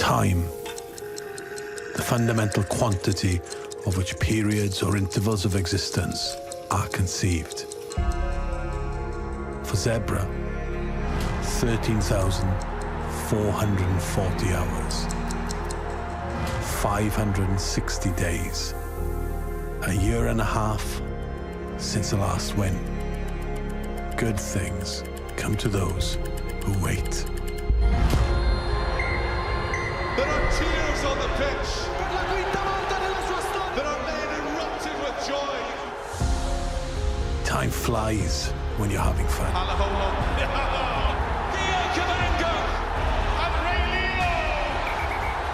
Time, the fundamental quantity of which periods or intervals of existence are conceived. For Zebre, 13,440 hours, 560 days, a year and a half since the last win. Good things come to those who wait. There are tears on the pitch. There are men erupting with joy. Time flies when you're having fun.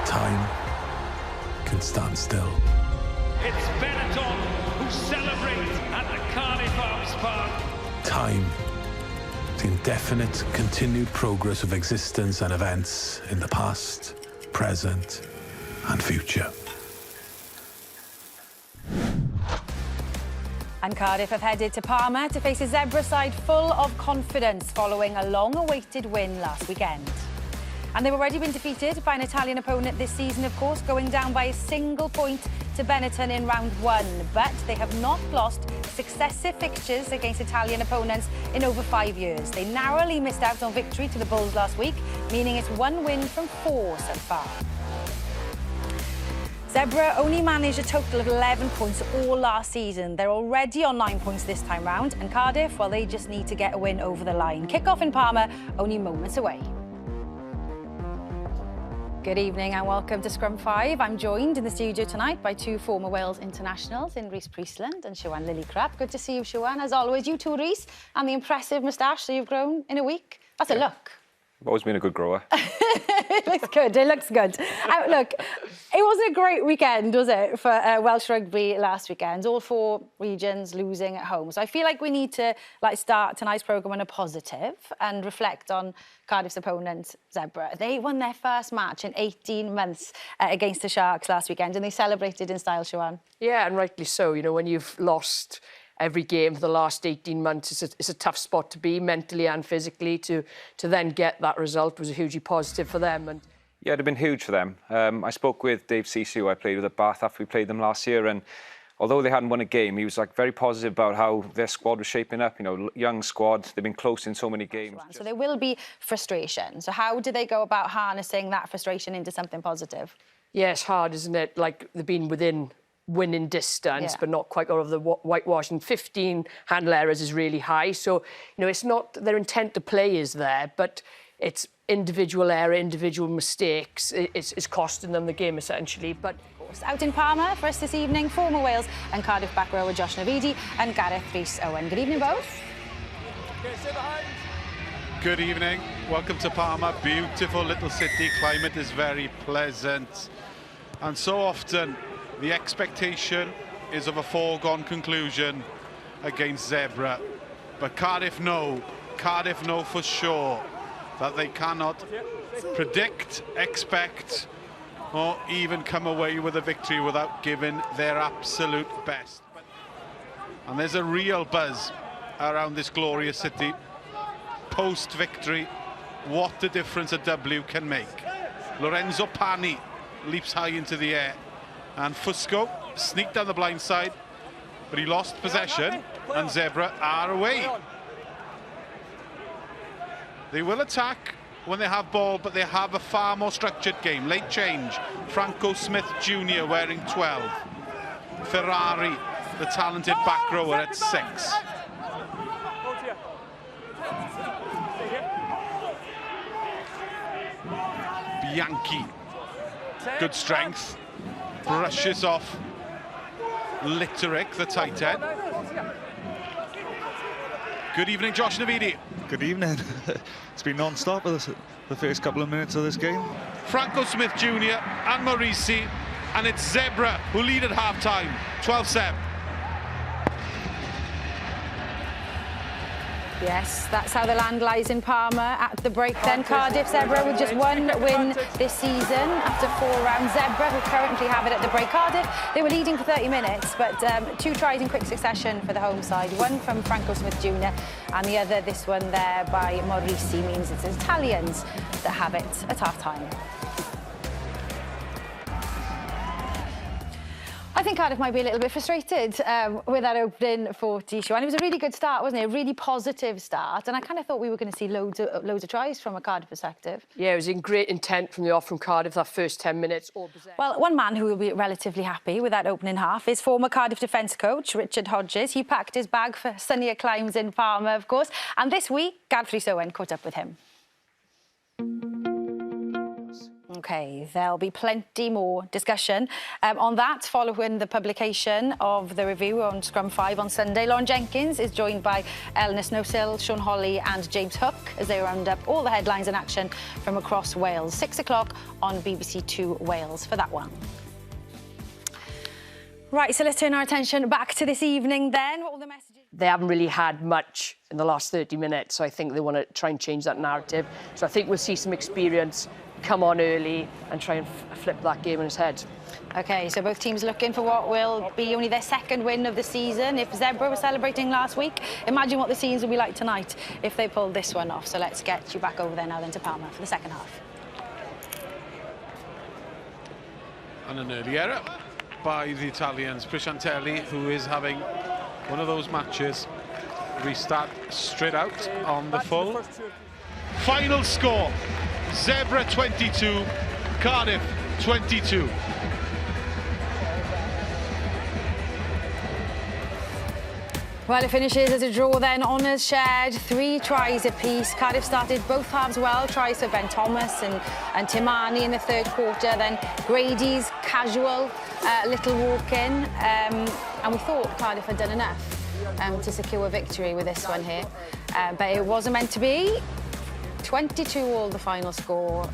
Time can stand still. It's Benetton who celebrate at the Cardiff Arms Park. Time, the indefinite, continued progress of existence and events in the past, present, and future. And Cardiff have headed to Parma to face a Zebre side full of confidence following a long-awaited win last weekend. And they've already been defeated by an Italian opponent this season, of course, going down by a single point to Benetton in round one. But they have not lost successive fixtures against Italian opponents in over 5 years. They narrowly missed out on victory to the Bulls last week, meaning it's one win from 4 so far. Zebre only managed a total of 11 points all last season. They're already on 9 points this time round, and Cardiff, well, they just need to get a win over the line. Kick-off in Parma, only moments away. Good evening and welcome to Scrum V. I'm joined in the studio tonight by 2 former Wales internationals in Rhys Priestland and Siwan Lillicrap. Good to see you, Siwan. As always, you too, Rhys, and the impressive moustache that you've grown in a week. That's a look. I've always been a good grower. It looks good, it looks good. Look, it wasn't a great weekend, was it, for Welsh rugby last weekend? All 4 regions losing at home. So I feel like we need to start tonight's programme on a positive and reflect on Cardiff's opponent, Zebre. They won their first match in 18 months against the Sharks last weekend, and they celebrated in style, Siwan. Yeah, and rightly so. You know, when you've lost every game for the last 18 months, it's a tough spot to be mentally and physically. To then get that result was a hugely positive for them. And yeah, it'd have been huge for them. I spoke with Dave Sisu, who I played with at Bath after we played them last year, and although they hadn't won a game, he was very positive about how their squad was shaping up. You know, young squad, they've been close in so many games. So there will be frustration. So how do they go about harnessing that frustration into something positive? yeah, it's hard, isn't it? Like they've been within winning distance, but not quite out of the whitewash. And 15 handle errors is really high. So, you know, it's not their intent to play is there, but it's individual error, individual mistakes. It's costing them the game, essentially. But out in Parma for us this evening, former Wales and Cardiff back rower Josh Navidi and Gareth, Rhys, Owen. Good evening, both. Good evening. Welcome to Parma. Beautiful little city. Climate is very pleasant. And so often, the expectation is of a foregone conclusion against Zebre. But Cardiff know for sure that they cannot predict, expect, or even come away with a victory without giving their absolute best. And there's a real buzz around this glorious city. Post-victory, what a difference a W can make. Lorenzo Pani leaps high into the air, and Fusco sneaked down the blind side, but he lost possession, and Zebre are away. They will attack when they have ball, but they have a far more structured game. Late change, Franco Smith Jr. wearing 12. Ferrari, the talented back rower, at 6. Bianchi, good strength, brushes off Litterick, the tight end. Good evening, Josh Navidi. Good evening. It's been non-stop for the first couple of minutes of this game. Franco Smith Jr. and Maurici, and it's Zebre who lead at half-time, 12-7. Yes, that's how the land lies in Parma at the break then. Cardiff, Zebre with just one win this season after 4 rounds. Zebre, who currently have it at the break. Cardiff, they were leading for 30 minutes, but 2 tries in quick succession for the home side. One from Franco Smith Jr. and the other, this one there by Maurici, means it's the Italians that have it at half-time. I think Cardiff might be a little bit frustrated with that opening 40, Siwan. It was a really good start, wasn't it? A really positive start, and I kind of thought we were going to see loads of tries from a Cardiff perspective. Yeah, it was in great intent from the off from Cardiff, that first 10 minutes. Well, one man who will be relatively happy with that opening half is former Cardiff defence coach Richard Hodges. He packed his bag for sunnier climes in Parma, of course, and this week, Gareth Owen caught up with him. OK, there'll be plenty more discussion on that following the publication of the review on Scrum V on Sunday. Lauren Jenkins is joined by Elgan Snowsill, Sean Holly and James Hook as they round up all the headlines and action from across Wales. 6 o'clock on BBC Two Wales for that one. Right, so let's turn our attention back to this evening then. What were the messages? They haven't really had much in the last 30 minutes, so I think they want to try and change that narrative. So I think we'll see some experience come on early and try and flip that game on its head. OK, so both teams looking for what will be only their second win of the season. If Zebre were celebrating last week, imagine what the scenes will be like tonight if they pulled this one off. So let's get you back over there now then to Parma for the second half. And an early error by the Italians. Priestland, who is having one of those matches, restart straight out on the full. Final score, Zebre 22, Cardiff 22. Well, it finishes as a draw then. Honours shared, 3 tries apiece. Cardiff started both halves well. Tries for Ben Thomas and Timani in the third quarter. Then Grady's casual little walk-in. And we thought Cardiff had done enough to secure a victory with this one here. But it wasn't meant to be. 22-all the final score,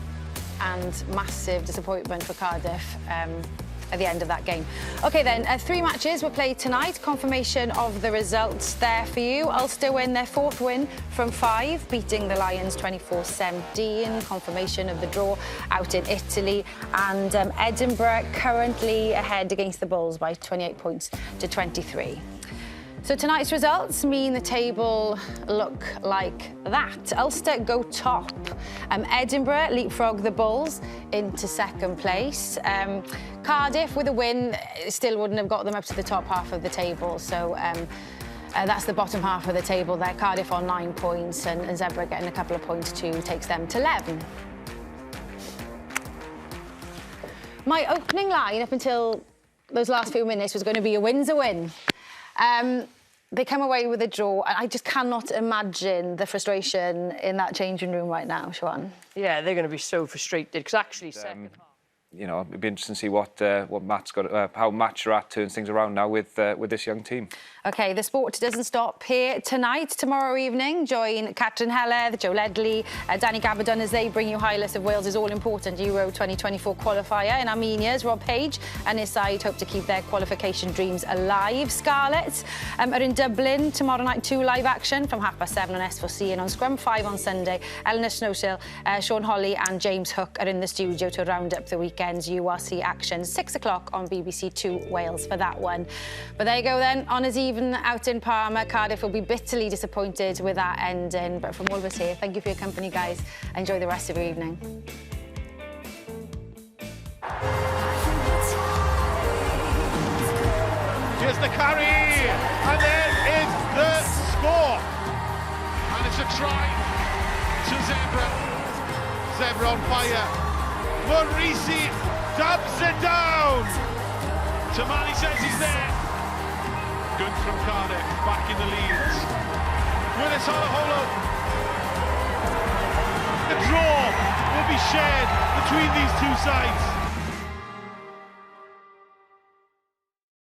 and massive disappointment for Cardiff at the end of that game. OK then, 3 matches were played tonight. Confirmation of the results there for you. Ulster win their 4th win from 5, beating the Lions 24-17. Confirmation of the draw out in Italy. And Edinburgh currently ahead against the Bulls by 28 points to 23. So tonight's results mean the table look like that. Ulster go top. Edinburgh leapfrog the Bulls into second place. Cardiff with a win still wouldn't have got them up to the top half of the table. So that's the bottom half of the table there. Cardiff on 9 points and Zebre getting a couple of points too takes them to 11. My opening line up until those last few minutes was going to be a win's a win. They come away with a draw, and I just cannot imagine the frustration in that changing room right now, Siwan. Yeah, they're going to be so frustrated because actually second half. You know, it'd be interesting to see what Matt's got, how Matt Sherratt turns things around now with this young team. OK, the sport doesn't stop here tonight. Tomorrow evening, join Catrin Heller, Joe Ledley, Danny Gabardon as they bring you highlights of Wales' all-important Euro 2024 qualifier. In Armenia's Rob Page and his side hope to keep their qualification dreams alive. Scarlets are in Dublin tomorrow night, 2 live action from 7:30 on S4C, and on Scrum V on Sunday, Elgan Snowsill, Sean Holly and James Hook are in the studio to round up the weekend's URC action. 6 o'clock on BBC Two Wales for that one. But there you go then, honours even out in Parma. Cardiff will be bitterly disappointed with that ending. But from all of us here, thank you for your company, guys. Enjoy the rest of your evening. Here's the carry, and there is the score. And it's a try to Zebre. Zebre on fire. Rhys dabs it down. Timani says he's there. Good from Cardiff, back in the lead. Willis Hollow. The draw will be shared between these two sides.